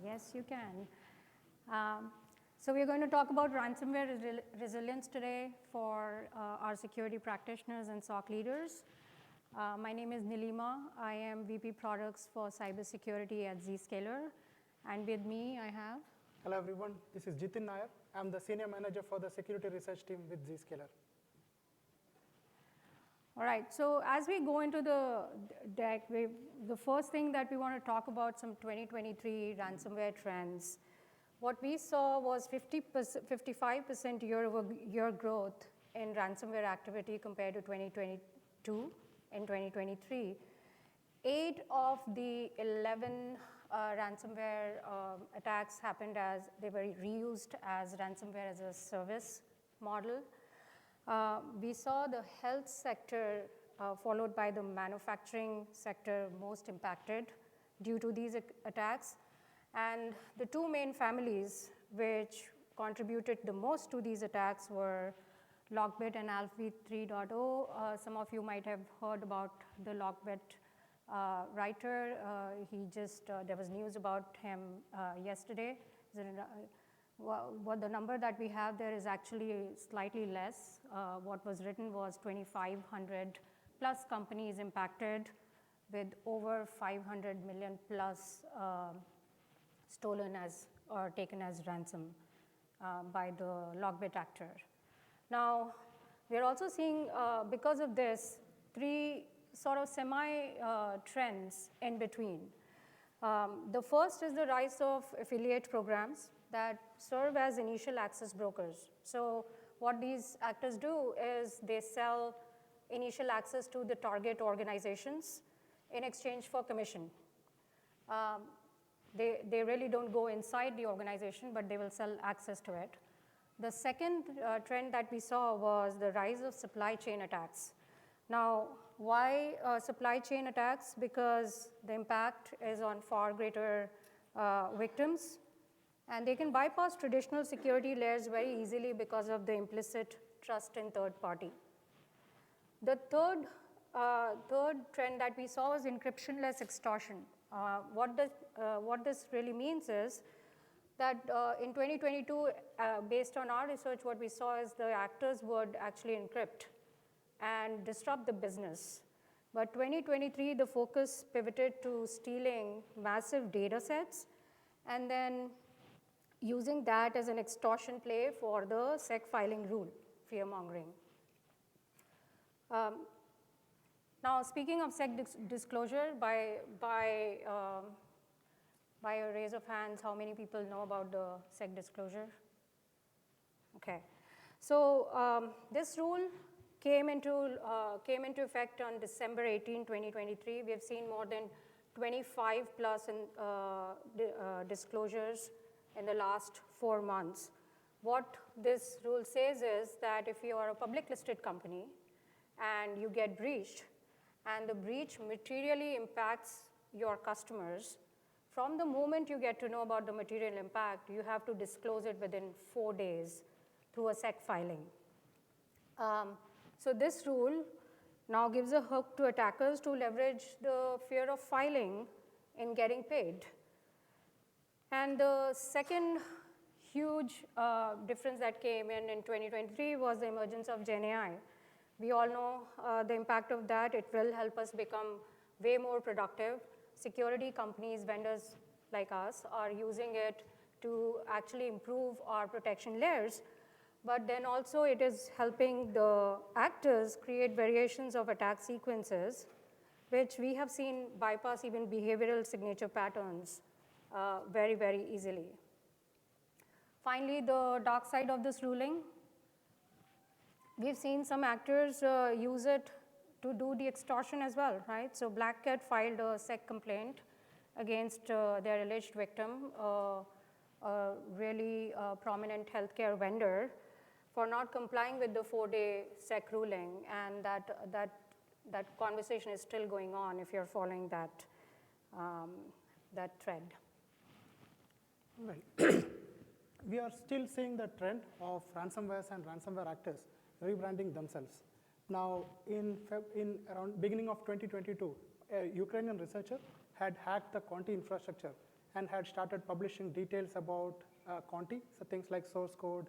Yes, you can. So we're going to talk about ransomware resilience today for our security practitioners and SOC leaders. My name is Neelima. I am VP Products for Cybersecurity at Zscaler. And with me, I have... Hello, everyone. This is Jithin Nair. I'm the Senior Manager for the Security Research Team with Zscaler. All right, so as we go into the deck, the first thing that we want to talk about some 2023 ransomware trends. What we saw was 55% year-over-year growth in ransomware activity compared to 2022 and 2023. 8 of the 11 ransomware attacks happened as they were reused as ransomware as a service model. We saw the health sector followed by the manufacturing sector most impacted due to these attacks. And the two main families which contributed the most to these attacks were Lockbit and Alpha 3.0. Some of you might have heard about the Lockbit writer. There was news about him yesterday. What the number that we have there is actually slightly less. What was written was 2,500 plus companies impacted with over 500 million plus stolen as or taken as ransom by the Lockbit actor. Now, we're also seeing, because of this, 3 sort of semi-trends in between. The first is the rise of affiliate programs that serve as initial access brokers. So what these actors do is they sell initial access to the target organizations in exchange for commission. They really don't go inside the organization, but they will sell access to it. The second trend that we saw was the rise of supply chain attacks. Now, why supply chain attacks? Because the impact is on far greater victims, and they can bypass traditional security layers very easily because of the implicit trust in third party. The third trend that we saw was encryption-less extortion. What this really means is that in 2022, based on our research, what we saw is the actors would actually encrypt and disrupt the business. But 2023, the focus pivoted to stealing massive data sets and then using that as an extortion play for the SEC filing rule, fear-mongering. Now, speaking of SEC disclosure, by a raise of hands, how many people know about the SEC disclosure? Okay. So this rule came into effect on December 18, 2023. We have seen more than 25 plus disclosures in the last 4 months. What this rule says is that if you are a public listed company and you get breached, and the breach materially impacts your customers, from the moment you get to know about the material impact, you have to disclose it within 4 days through a SEC filing. So this rule now gives a hook to attackers to leverage the fear of filing in getting paid. And the second huge difference that came in 2023 was the emergence of Gen AI. We all know the impact of that. It will help us become way more productive. Security companies, vendors like us, are using it to actually improve our protection layers. But then also it is helping the actors create variations of attack sequences, which we have seen bypass even behavioral signature patterns very, very easily. Finally, the dark side of this ruling. We've seen some actors use it to do the extortion as well, right? So Black Cat filed a SEC complaint against their alleged victim, a really prominent healthcare vendor, for not complying with the 4-day SEC ruling, and that conversation is still going on if you're following that thread. Right. We are still seeing the trend of ransomwares and ransomware actors rebranding themselves. Now, in around beginning of 2022, a Ukrainian researcher had hacked the Conti infrastructure and had started publishing details about Conti, so things like source code,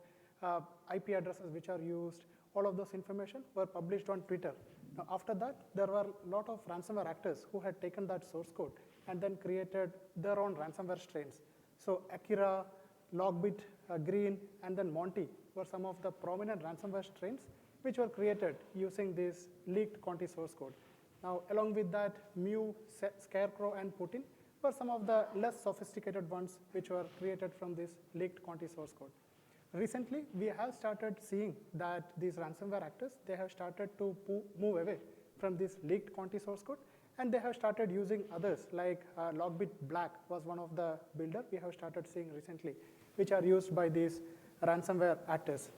IP addresses which are used, all of those information were published on Twitter. Now, after that, there were a lot of ransomware actors who had taken that source code and then created their own ransomware strains. So Akira, Logbit, Green, and then Monty were some of the prominent ransomware strains which were created using this leaked Conti source code. Now, along with that, Mew, Scarecrow, and Putin were some of the less sophisticated ones which were created from this leaked Conti source code. Recently, we have started seeing that these ransomware actors, they have started to move away from this leaked Conti source code, and they have started using others, like Logbit Black was one of the builder we have started seeing recently, which are used by these ransomware actors.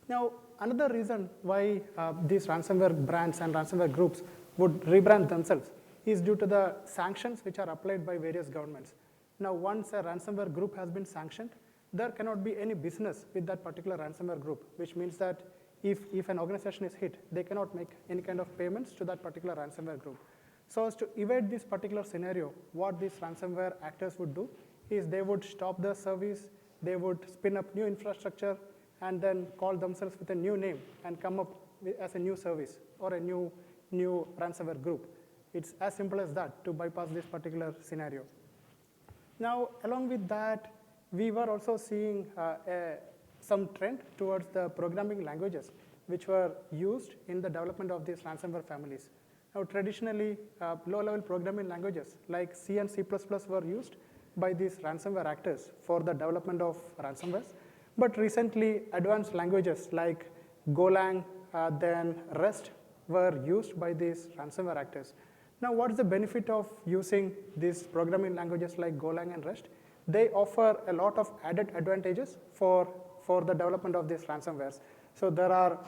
Now, another reason why these ransomware brands and ransomware groups would rebrand themselves is due to the sanctions which are applied by various governments. Now, once a ransomware group has been sanctioned, there cannot be any business with that particular ransomware group, which means that if an organization is hit, they cannot make any kind of payments to that particular ransomware group. So as to evade this particular scenario, what these ransomware actors would do is they would stop the service, they would spin up new infrastructure, and then call themselves with a new name and come up as a new service or a new ransomware group. It's as simple as that to bypass this particular scenario. Now, along with that, we were also seeing some trend towards the programming languages which were used in the development of these ransomware families. Now, traditionally, low-level programming languages like C and C++ were used by these ransomware actors for the development of ransomwares. But recently, advanced languages like Golang, then Rust were used by these ransomware actors. Now, what is the benefit of using these programming languages like Golang and Rust? They offer a lot of added advantages for the development of these ransomwares. So there are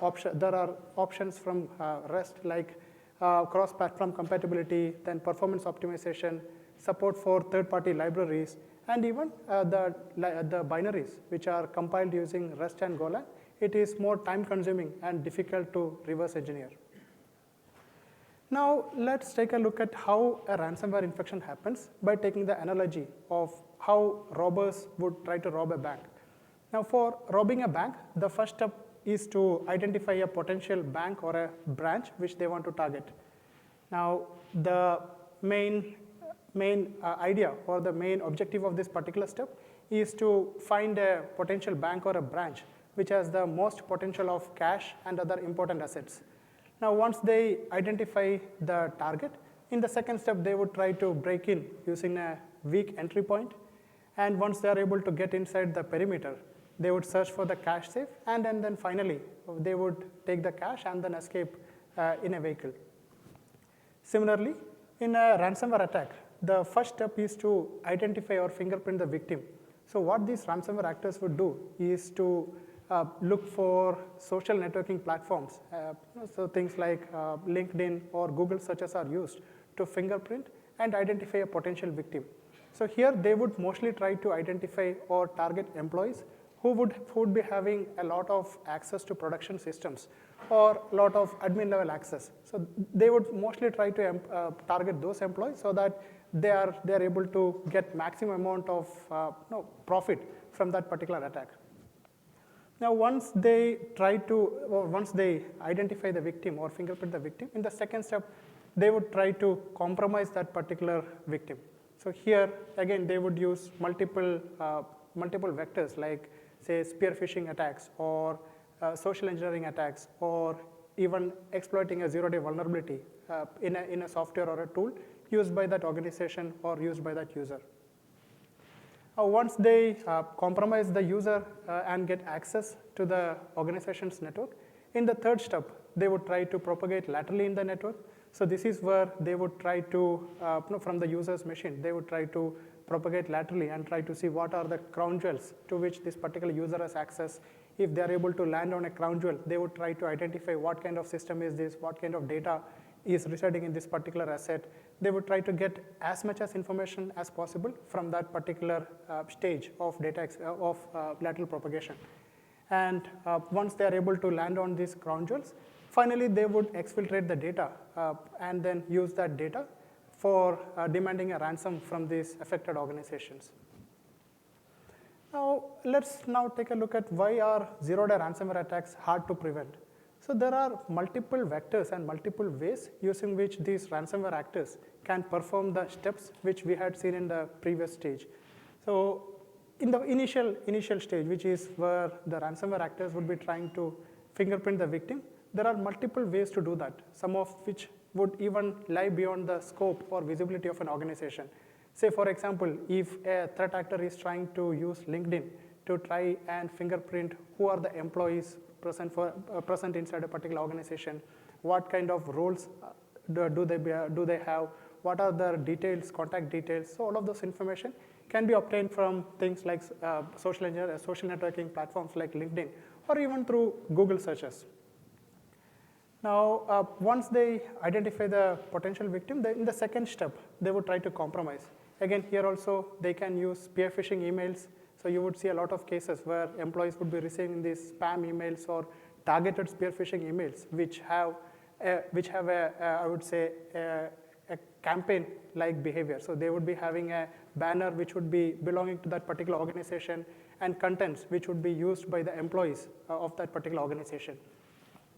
options from Rust like cross-platform compatibility, then performance optimization, support for third-party libraries, and even the binaries which are compiled using Rust and Golang. It is more time-consuming and difficult to reverse engineer. Now, let's take a look at how a ransomware infection happens by taking the analogy of how robbers would try to rob a bank. Now, for robbing a bank, the first step is to identify a potential bank or a branch which they want to target. Now, the main idea or the main objective of this particular step is to find a potential bank or a branch which has the most potential of cash and other important assets. Now, once they identify the target, in the second step, they would try to break in using a weak entry point. And once they are able to get inside the perimeter, they would search for the cache safe, and then finally, they would take the cache and then escape in a vehicle. Similarly, in a ransomware attack, the first step is to identify or fingerprint the victim. So what these ransomware actors would do is to look for social networking platforms. So things like LinkedIn or Google searches are used to fingerprint and identify a potential victim. So here they would mostly try to identify or target employees who would be having a lot of access to production systems or a lot of admin level access. So they would mostly try to target those employees so that they are able to get maximum amount of profit from that particular attack. Now, once they identify the victim or fingerprint the victim, in the second step, they would try to compromise that particular victim. So here, again, they would use multiple vectors like, say, spear phishing attacks or social engineering attacks, or even exploiting a zero-day vulnerability in a software or a tool used by that organization or used by that user. Once they compromise the user and get access to the organization's network, in the third step, they would try to propagate laterally in the network. So this is where they would try to, from the user's machine, they would try to propagate laterally and try to see what are the crown jewels to which this particular user has access. If they are able to land on a crown jewel, they would try to identify what kind of system is this, what kind of data is residing in this particular asset. They would try to get as much as information as possible from that particular stage of data of lateral propagation. And once they are able to land on these crown jewels, finally they would exfiltrate the data and then use that data for demanding a ransom from these affected organizations. Now, let's now take a look at why are zero-day ransomware attacks hard to prevent. So there are multiple vectors and multiple ways using which these ransomware actors can perform the steps which we had seen in the previous stage. So in the initial stage, which is where the ransomware actors would be trying to fingerprint the victim, there are multiple ways to do that, some of which would even lie beyond the scope or visibility of an organization. Say, for example, if a threat actor is trying to use LinkedIn to try and fingerprint who are the employees present inside a particular organization, what kind of roles do they have, what are their details, contact details. So all of those information can be obtained from things like social networking platforms like LinkedIn, or even through Google searches. Now, once they identify the potential victim, in the second step, they would try to compromise. Again, here also, they can use spear phishing emails. So you would see a lot of cases where employees would be receiving these spam emails or targeted spear phishing emails, which have I would say, a campaign-like behavior. So they would be having a banner which would be belonging to that particular organization and contents which would be used by the employees of that particular organization.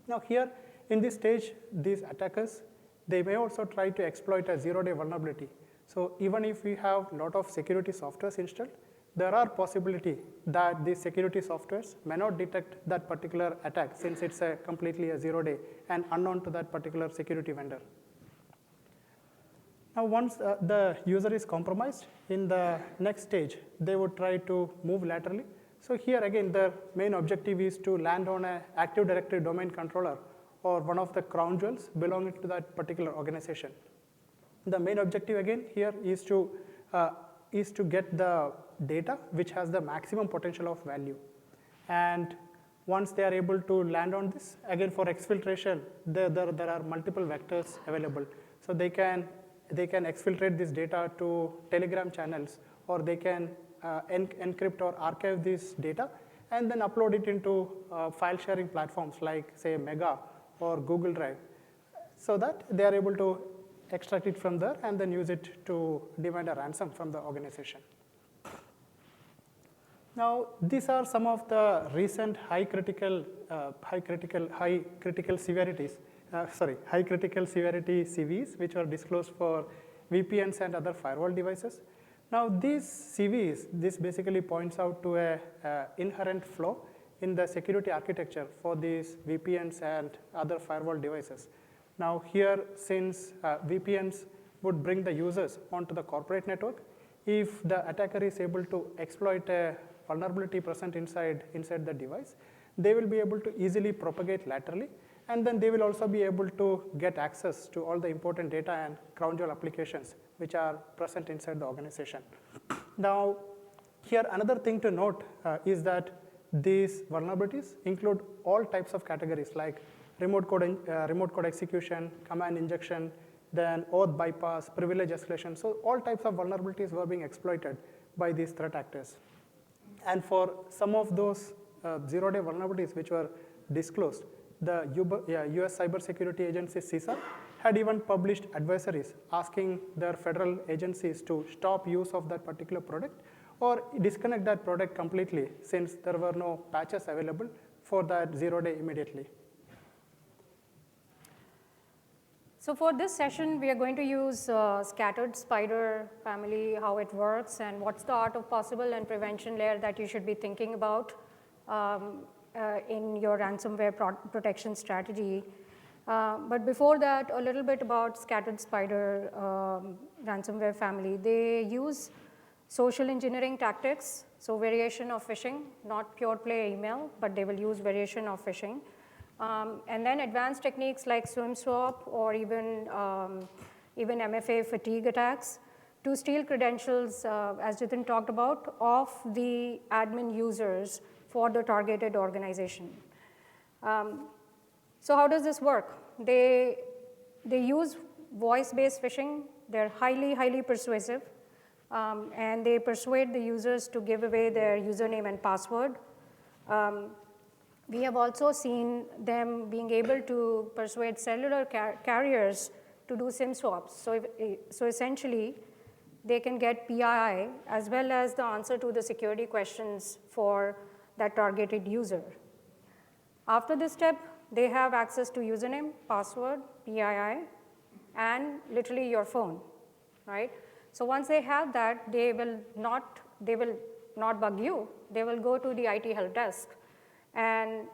Now here, in this stage, these attackers, they may also try to exploit a zero-day vulnerability. So even if we have a lot of security softwares installed, there are possibility that these security softwares may not detect that particular attack, since it's completely a zero-day and unknown to that particular security vendor. Now, once the user is compromised, in the next stage, they would try to move laterally. So here again, the main objective is to land on an Active Directory domain controller or one of the crown jewels belonging to that particular organization. The main objective again here is to get the data which has the maximum potential of value. And once they are able to land on this, again for exfiltration, there are multiple vectors available. So they can exfiltrate this data to Telegram channels, or they can encrypt or archive this data and then upload it into file sharing platforms like, say, Mega or Google Drive, so that they are able to extract it from there and then use it to demand a ransom from the organization. Now, these are some of the recent high critical severity CVs which are disclosed for VPNs and other firewall devices. Now, these CVs, this basically points out to a inherent flaw in the security architecture for these VPNs and other firewall devices. Now here, since VPNs would bring the users onto the corporate network, if the attacker is able to exploit a vulnerability present inside the device, they will be able to easily propagate laterally, and then they will also be able to get access to all the important data and crown jewel applications which are present inside the organization. Now, here another thing to note is that these vulnerabilities include all types of categories like remote code execution, command injection, then auth bypass, privilege escalation. So all types of vulnerabilities were being exploited by these threat actors. And for some of those zero-day vulnerabilities which were disclosed, the US Cybersecurity Agency, CISA, had even published advisories asking their federal agencies to stop use of that particular product or disconnect that product completely, since there were no patches available for that zero-day immediately. So for this session, we are going to use scattered spider family, how it works, and what's the art of possible and prevention layer that you should be thinking about in your ransomware protection strategy. But before that, a little bit about scattered spider ransomware family. They use social engineering tactics, so variation of phishing, not pure play email, but they will use variation of phishing. And then advanced techniques like swim swap or even MFA fatigue attacks to steal credentials, as Jithin talked about, of the admin users for the targeted organization. So how does this work? They use voice-based phishing. They're highly persuasive, and they persuade the users to give away their username and password. We have also seen them being able to persuade cellular carriers to do SIM swaps. So essentially, they can get PII as well as the answer to the security questions for that targeted user. After this step, they have access to username, password, PII, and literally your phone, right? So once they have that, they will not bug you. They will go to the IT help desk and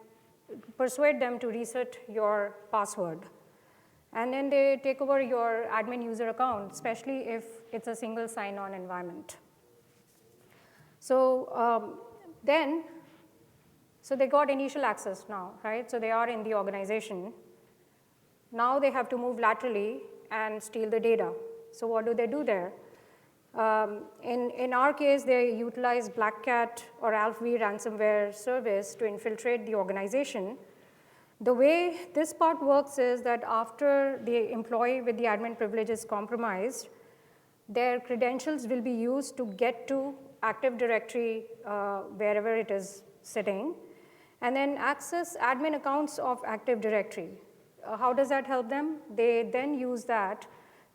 persuade them to reset your password. And then they take over your admin user account, especially if it's a single sign-on environment. So so they got initial access now, right? So they are in the organization. Now they have to move laterally and steal the data. So what do they do there? In our case, they utilize Black Cat or ALPV ransomware service to infiltrate the organization. The way this part works is that after the employee with the admin privilege is compromised, their credentials will be used to get to Active Directory wherever it is sitting, and then access admin accounts of Active Directory. How does that help them? They then use that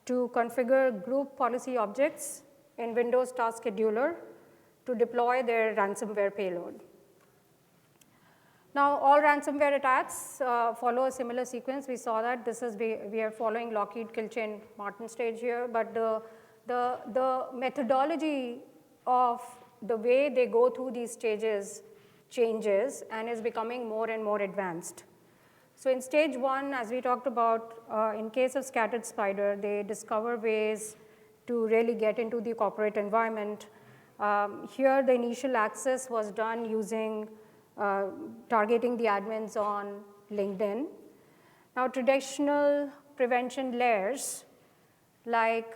to configure group policy objects in Windows Task Scheduler to deploy their ransomware payload. Now, all ransomware attacks follow a similar sequence. We saw that we are following Lockheed, Kilchain, Martin stage here, but the methodology of the way they go through these stages changes and is becoming more and more advanced. So in stage 1, as we talked about, in case of Scattered Spider, they discover ways to really get into the corporate environment. Here, the initial access was done using targeting the admins on LinkedIn. Now, traditional prevention layers like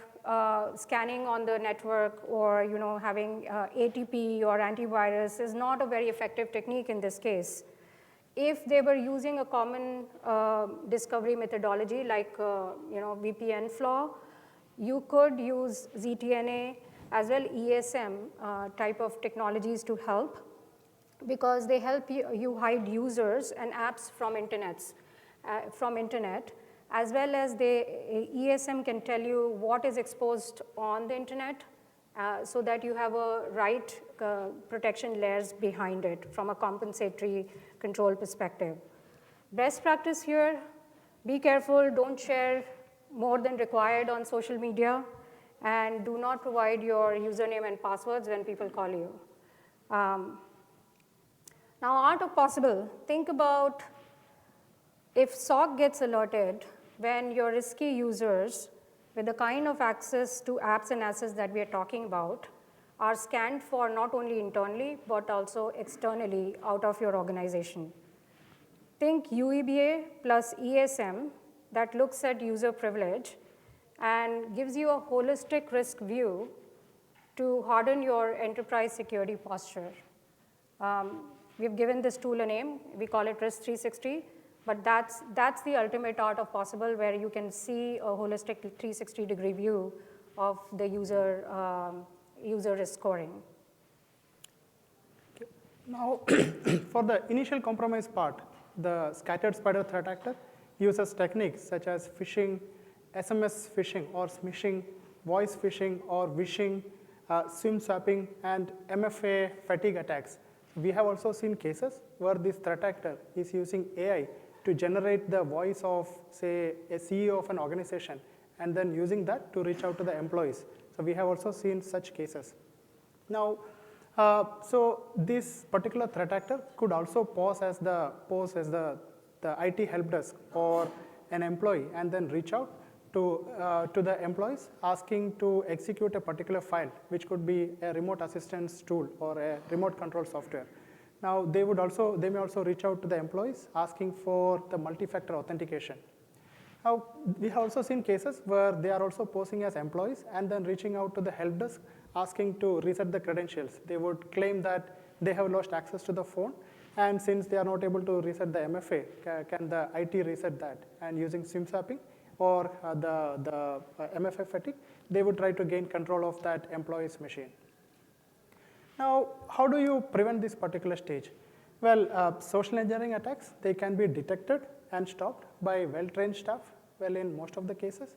scanning on the network or having ATP or antivirus is not a very effective technique in this case. If they were using a common discovery methodology like VPN flaw, you could use ZTNA as well ESM type of technologies to help, because they help you hide users and apps from internet, as well as ESM can tell you what is exposed on the internet so that you have a right protection layers behind it from a compensatory control perspective. Best practice here, be careful, don't share more than required on social media, and do not provide your username and passwords when people call you. Now, art of possible, think about if SOC gets alerted when your risky users with the kind of access to apps and assets that we are talking about are scanned for not only internally, but also externally out of your organization. Think UEBA plus ESM that looks at user privilege and gives you a holistic risk view to harden your enterprise security posture. We've given this tool a name. We call it Risk 360, but that's the ultimate art of possible, where you can see a holistic 360-degree view of the user risk scoring. Okay. Now, for the initial compromise part, the Scattered Spider threat actor uses techniques such as phishing, SMS phishing or smishing, voice phishing or wishing, SIM swapping, and MFA fatigue attacks. We have also seen cases where this threat actor is using AI to generate the voice of, say, a CEO of an organization, and then using that to reach out to the employees. So we have also seen such cases. Now, so this particular threat actor could also pose as the IT help desk or an employee, and then reach out to the employees asking to execute a particular file, which could be a remote assistance tool or a remote control software. Now, they may also reach out to the employees asking for the multi-factor authentication. Now, we have also seen cases where they are also posing as employees and then reaching out to the help desk asking to reset the credentials. They would claim that they have lost access to the phone, and since they are not able to reset the MFA, can the IT reset that? And using SIM swapping or the MFA fatigue, they would try to gain control of that employee's machine. Now, how do you prevent this particular stage? Well, social engineering attacks, they can be detected and stopped by well-trained staff, well, in most of the cases.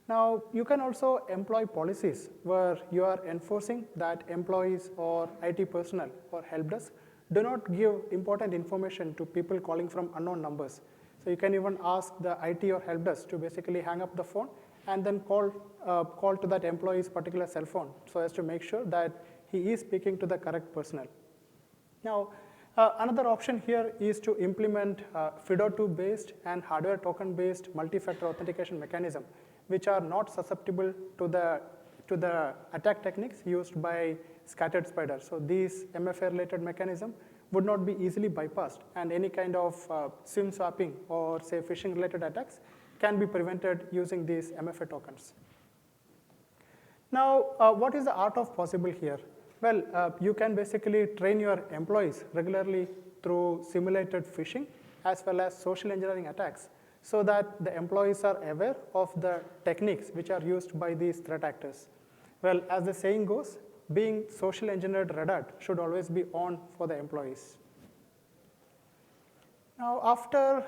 Now, you can also employ policies where you are enforcing that employees or IT personnel or help desk do not give important information to people calling from unknown numbers. So you can even ask the IT or help desk to basically hang up the phone and then call to that employee's particular cell phone so as to make sure that he is speaking to the correct personnel. Now, another option here is to implement FIDO2 based and hardware token based multi-factor authentication mechanism, which are not susceptible to the attack techniques used by scattered spider. So these MFA related mechanism would not be easily bypassed, and any kind of SIM swapping or say phishing related attacks can be prevented using these MFA tokens. Now, what is the art of possible here? Well, you can basically train your employees regularly through simulated phishing as well as social engineering attacks so that the employees are aware of the techniques which are used by these threat actors. Well, as the saying goes, being social engineered red hat should always be on for the employees. Now, after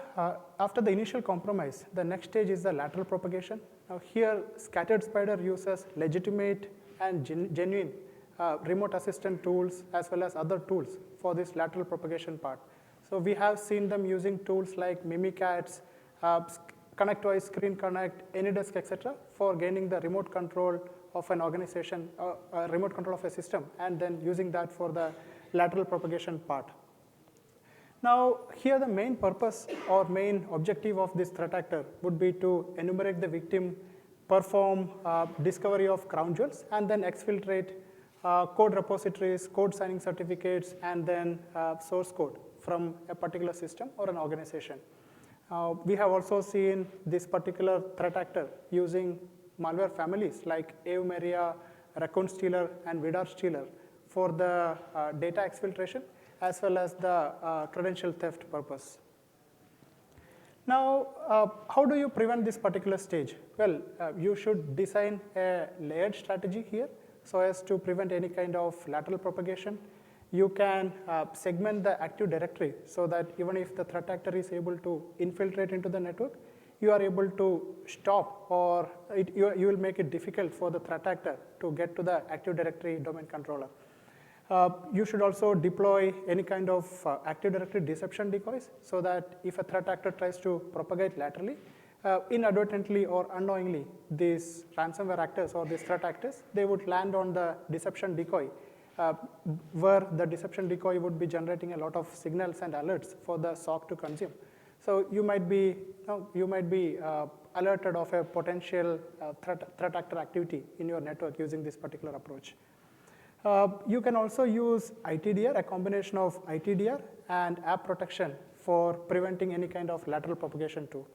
the initial compromise, the next stage is the lateral propagation. Now, here, scattered spider uses legitimate and genuine remote assistant tools as well as other tools for this lateral propagation part. So we have seen them using tools like Mimikatz, ConnectWise, Screen Connect, AnyDesk, etc. for gaining the remote control of an organization, remote control of a system, and then using that for the lateral propagation part. Now, here the main purpose or main objective of this threat actor would be to enumerate the victim, perform discovery of crown jewels, and then exfiltrate code repositories, code signing certificates, and then source code from a particular system or an organization. We have also seen this particular threat actor using malware families like Avemaria, Raccoon Stealer, and Vidar Stealer for the data exfiltration as well as the credential theft purpose. Now, how do you prevent this particular stage? Well, you should design a layered strategy here so as to prevent any kind of lateral propagation. You can segment the Active Directory so that even if the threat actor is able to infiltrate into the network, you are able to stop, or you will make it difficult for the threat actor to get to the Active Directory domain controller. You should also deploy any kind of Active Directory deception decoys so that if a threat actor tries to propagate laterally, inadvertently or unknowingly, these ransomware actors or these threat actors, they would land on the deception decoy, where the deception decoy would be generating a lot of signals and alerts for the SOC to consume. So you might be alerted of a potential threat actor activity in your network using this particular approach. You can also use ITDR, a combination of ITDR and app protection for preventing any kind of lateral propagation too.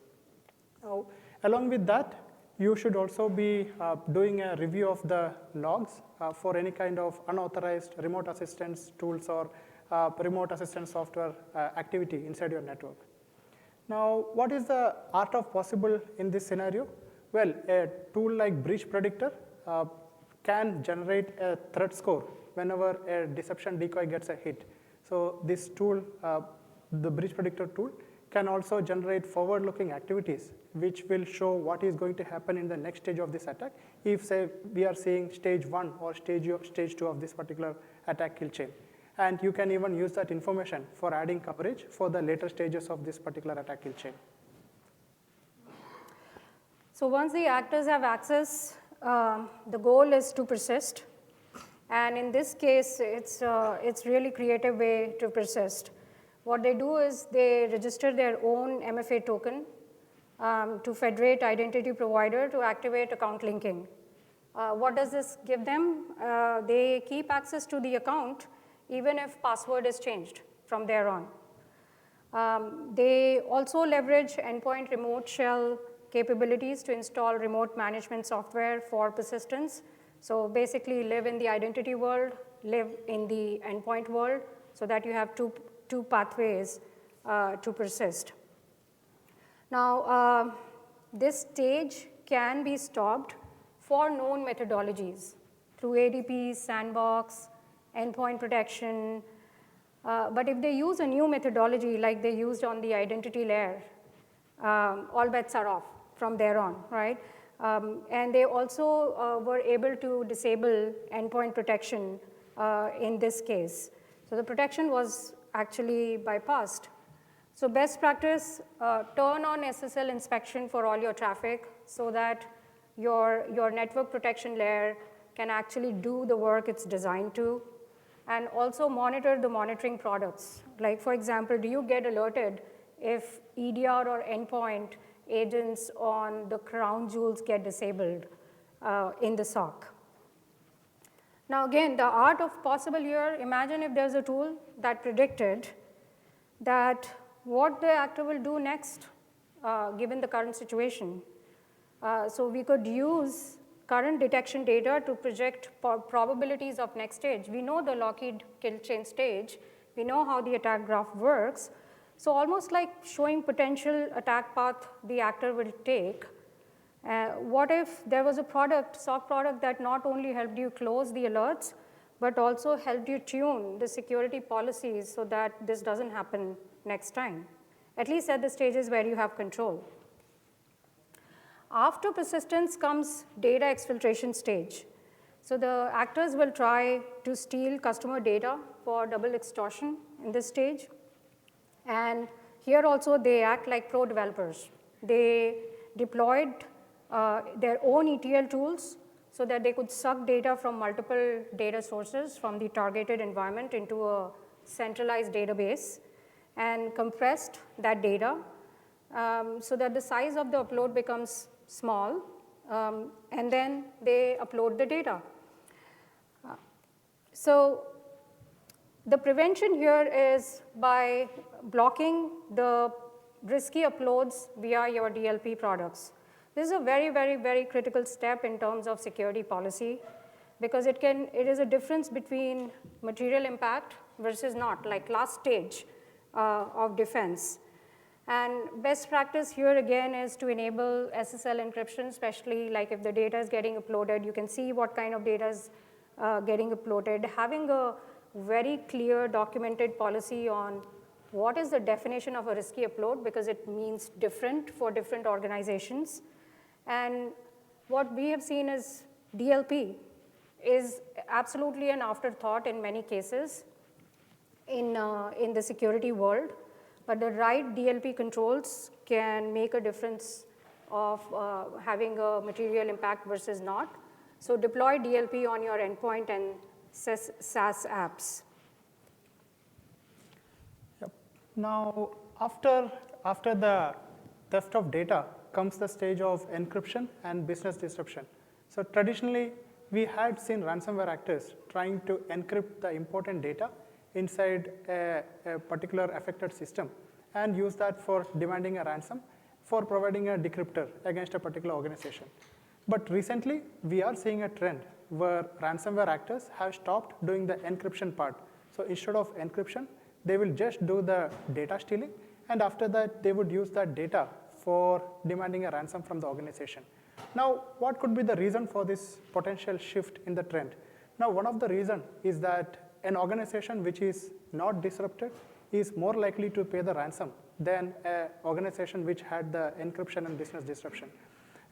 Now, along with that, you should also be doing a review of the logs for any kind of unauthorized remote assistance tools or remote assistance software activity inside your network. Now, what is the art of possible in this scenario? Well, a tool like Breach Predictor can generate a threat score whenever a deception decoy gets a hit. So this tool, the Breach Predictor tool, can also generate forward-looking activities which will show what is going to happen in the next stage of this attack if, say, we are seeing stage 1 or stage 2 of this particular attack kill chain. And you can even use that information for adding coverage for the later stages of this particular attack kill chain. So once the actors have access, the goal is to persist. And in this case, it's really creative way to persist. What they do is they register their own MFA token to federate identity provider to activate account linking. What does this give them? They keep access to the account even if password is changed from there on. They also leverage endpoint remote shell capabilities to install remote management software for persistence. So basically live in the identity world, live in the endpoint world, so that you have two pathways to persist. Now, this stage can be stopped for known methodologies through ADP, sandbox, endpoint protection. But if they use a new methodology like they used on the identity layer, all bets are off from there on, right? And they also were able to disable endpoint protection in this case. So the protection was actually bypassed. So best practice, turn on SSL inspection for all your traffic so that your network protection layer can actually do the work it's designed to. And also monitor the monitoring products. Like for example, do you get alerted if EDR or endpoint agents on the crown jewels get disabled in the SOC? Now again, the art of possible here, imagine if there's a tool that predicted that what the actor will do next given the current situation. So we could use current detection data to project probabilities of next stage. We know the Lockheed kill chain stage. We know how the attack graph works. So almost like showing potential attack path the actor will take. What if there was a product, SOC product, that not only helped you close the alerts, but also helped you tune the security policies so that this doesn't happen next time, at least at the stages where you have control. After persistence comes data exfiltration stage. So the actors will try to steal customer data for double extortion in this stage. And here also they act like pro developers. They deployed their own ETL tools so that they could suck data from multiple data sources from the targeted environment into a centralized database and compressed that data so that the size of the upload becomes small, and then they upload the data. So the prevention here is by blocking the risky uploads via your DLP products. This is a very, very, very critical step in terms of security policy because it is a difference between material impact versus not, like last stage of defense. And best practice here again is to enable SSL encryption, especially like if the data is getting uploaded, you can see what kind of data is getting uploaded. Having a very clear documented policy on what is the definition of a risky upload because it means different for different organizations. And what we have seen is DLP is absolutely an afterthought in many cases in the security world. But the right DLP controls can make a difference of having a material impact versus not. So deploy DLP on your endpoint and SaaS apps. Yep. Now, after the theft of data comes the stage of encryption and business disruption. So traditionally, we had seen ransomware actors trying to encrypt the important data inside a particular affected system and use that for demanding a ransom for providing a decryptor against a particular organization. But recently, we are seeing a trend where ransomware actors have stopped doing the encryption part. So instead of encryption, they will just do the data stealing, and after that, they would use that data for demanding a ransom from the organization. Now, what could be the reason for this potential shift in the trend? Now, one of the reasons is that an organization which is not disrupted is more likely to pay the ransom than an organization which had the encryption and business disruption.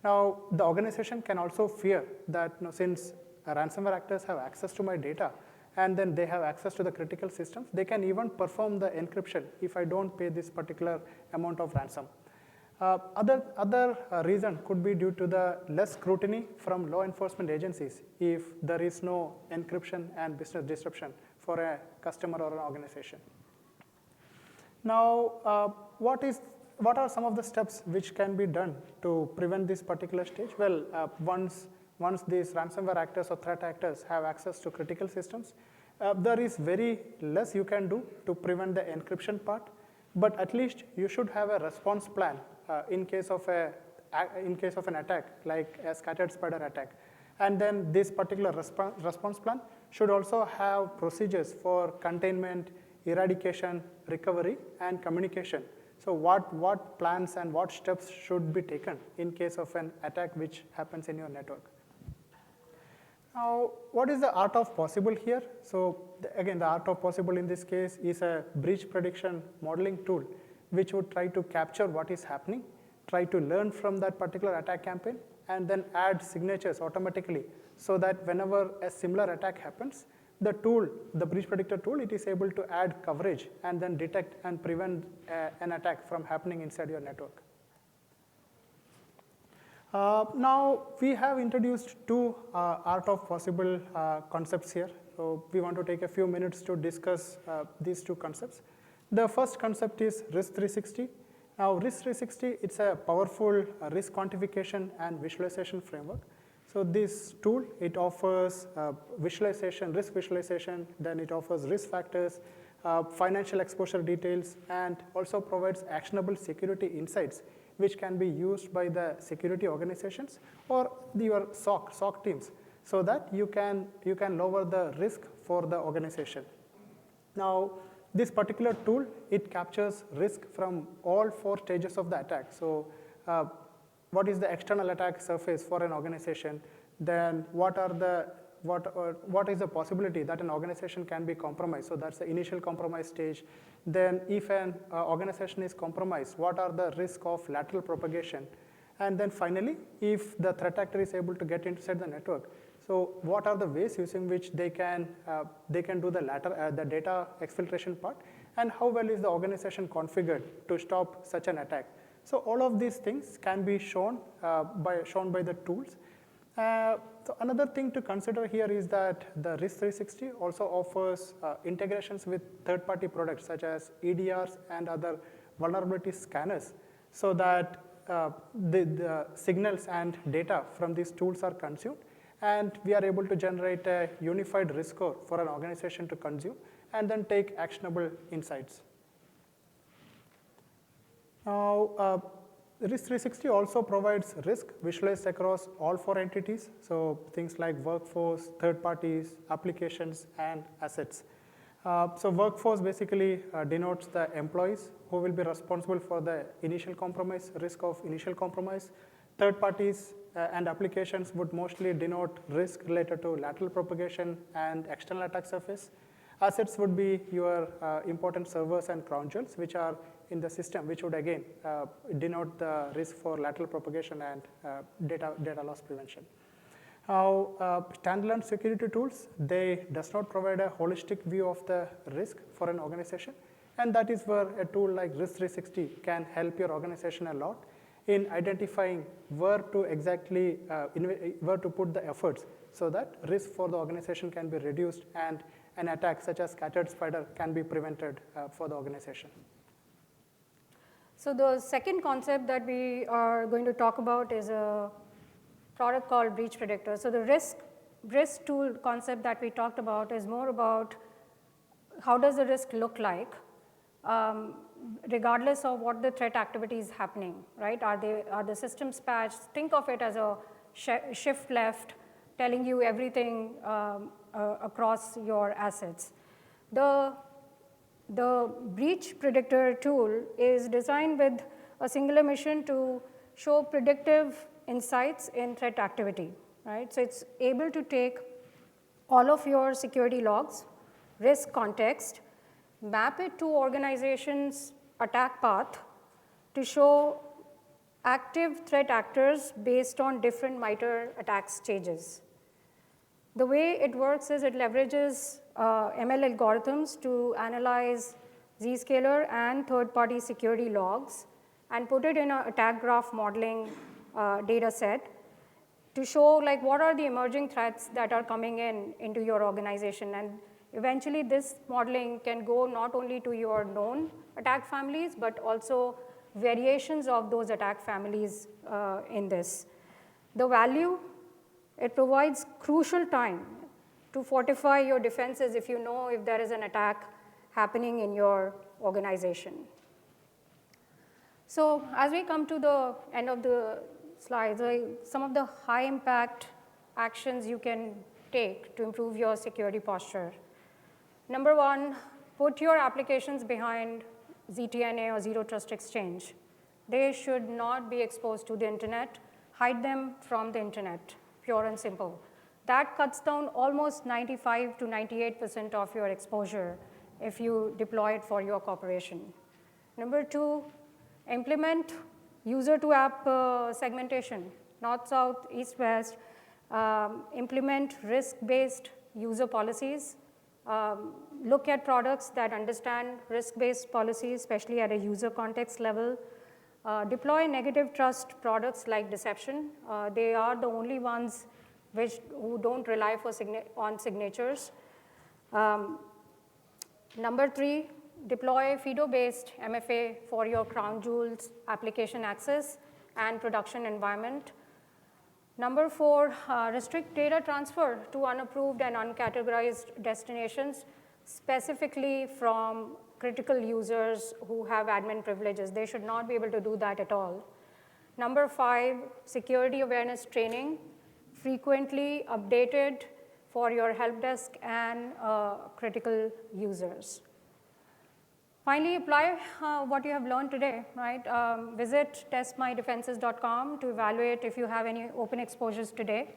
Now, the organization can also fear that since ransomware actors have access to my data and then they have access to the critical systems, they can even perform the encryption if I don't pay this particular amount of ransom. Other reason could be due to the less scrutiny from law enforcement agencies if there is no encryption and business disruption for a customer or an organization. Now, what are some of the steps which can be done to prevent this particular stage? Well, once these ransomware actors or threat actors have access to critical systems, there is very less you can do to prevent the encryption part, but at least you should have a response plan in case of an attack, like a scattered spider attack. And then this particular response plan should also have procedures for containment, eradication, recovery, and communication. So what plans and what steps should be taken in case of an attack which happens in your network? Now, what is the art of possible here? So again, the art of possible in this case is a breach prediction modeling tool which would try to capture what is happening, try to learn from that particular attack campaign, and then add signatures automatically so that whenever a similar attack happens, the tool, the breach predictor tool, it is able to add coverage and then detect and prevent an attack from happening inside your network. Now, we have introduced two art of possible concepts here. So we want to take a few minutes to discuss these two concepts. The first concept is Risk 360. Now, Risk 360, it's a powerful risk quantification and visualization framework. So this tool, it offers visualization, risk visualization, then it offers risk factors, financial exposure details, and also provides actionable security insights, which can be used by the security organizations or your SOC teams, so that you can lower the risk for the organization. Now, this particular tool, it captures risk from all 4 stages of the attack. So what is the external attack surface for an organization? Then what is the possibility that an organization can be compromised? So that's the initial compromise stage. Then if an organization is compromised, what are the risk of lateral propagation? And then finally, if the threat actor is able to get inside the network, so what are the ways using which they can do the data exfiltration part, and how well is the organization configured to stop such an attack? So all of these things can be shown by the tools. So another thing to consider here is that the Risk 360 also offers integrations with third-party products such as EDRs and other vulnerability scanners, so that the signals and data from these tools are consumed, and we are able to generate a unified risk score for an organization to consume and then take actionable insights. Now, Risk 360 also provides risk visualized across all 4 entities, so things like workforce, third parties, applications, and assets. So workforce basically denotes the employees who will be responsible for the initial compromise, risk of initial compromise. Third parties and applications would mostly denote risk related to lateral propagation and external attack surface. Assets would be your important servers and crown jewels, which are in the system, which would again denote the risk for lateral propagation and data loss prevention. Now, standalone security tools, they does not provide a holistic view of the risk for an organization, and that is where a tool like Risk 360 can help your organization a lot in identifying where to exactly where to put the efforts, so that risk for the organization can be reduced and an attack such as scattered spider can be prevented for the organization. So the second concept that we are going to talk about is a product called Breach Predictor. So the risk tool concept that we talked about is more about how does the risk look like, regardless of what the threat activity is happening, right? Are the systems patched? Think of it as a shift left, telling you everything across your assets. The Breach Predictor tool is designed with a singular mission to show predictive insights in threat activity, right? So it's able to take all of your security logs, risk context, map it to organizations' attack path to show active threat actors based on different MITRE attack stages. The way it works is it leverages ML algorithms to analyze Zscaler and third-party security logs and put it in an attack graph modeling data set to show like what are the emerging threats that are coming into your organization. And eventually this modeling can go not only to your known attack families, but also variations of those attack families in this. The value, it provides crucial time to fortify your defenses if you know if there is an attack happening in your organization. So as we come to the end of the slides, some of the high impact actions you can take to improve your security posture. Number 1, put your applications behind ZTNA or Zero Trust Exchange. They should not be exposed to the internet. Hide them from the internet, pure and simple. That cuts down almost 95 to 98% of your exposure if you deploy it for your corporation. Number 2, implement user to app segmentation. north, south, east, west, implement risk-based user policies, look at products that understand risk-based policies, especially at a user context level, deploy negative trust products like deception. They are the only ones who don't rely on signatures. Number 3, deploy FIDO-based MFA for your crown jewels, application access, and production environment. Number 4, restrict data transfer to unapproved and uncategorized destinations, specifically from critical users who have admin privileges. They should not be able to do that at all. Number 5, security awareness training, frequently updated for your help desk and critical users. Finally, apply what you have learned today, right? Visit testmydefenses.com to evaluate if you have any open exposures today.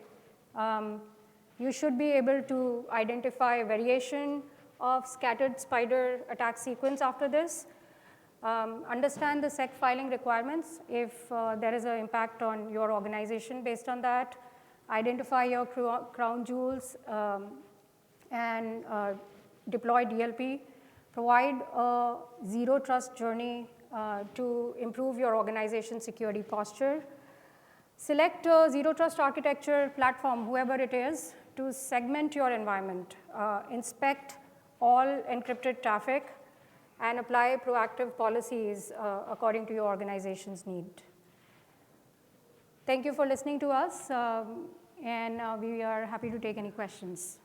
You should be able to identify a variation of scattered spider attack sequence after this. Understand the SEC filing requirements if there is an impact on your organization based on that. Identify your crown jewels and deploy DLP. Provide a zero trust journey to improve your organization security posture. Select a zero trust architecture platform, whoever it is, to segment your environment. Inspect all encrypted traffic and apply proactive policies according to your organization's need. Thank you for listening to us, and we are happy to take any questions.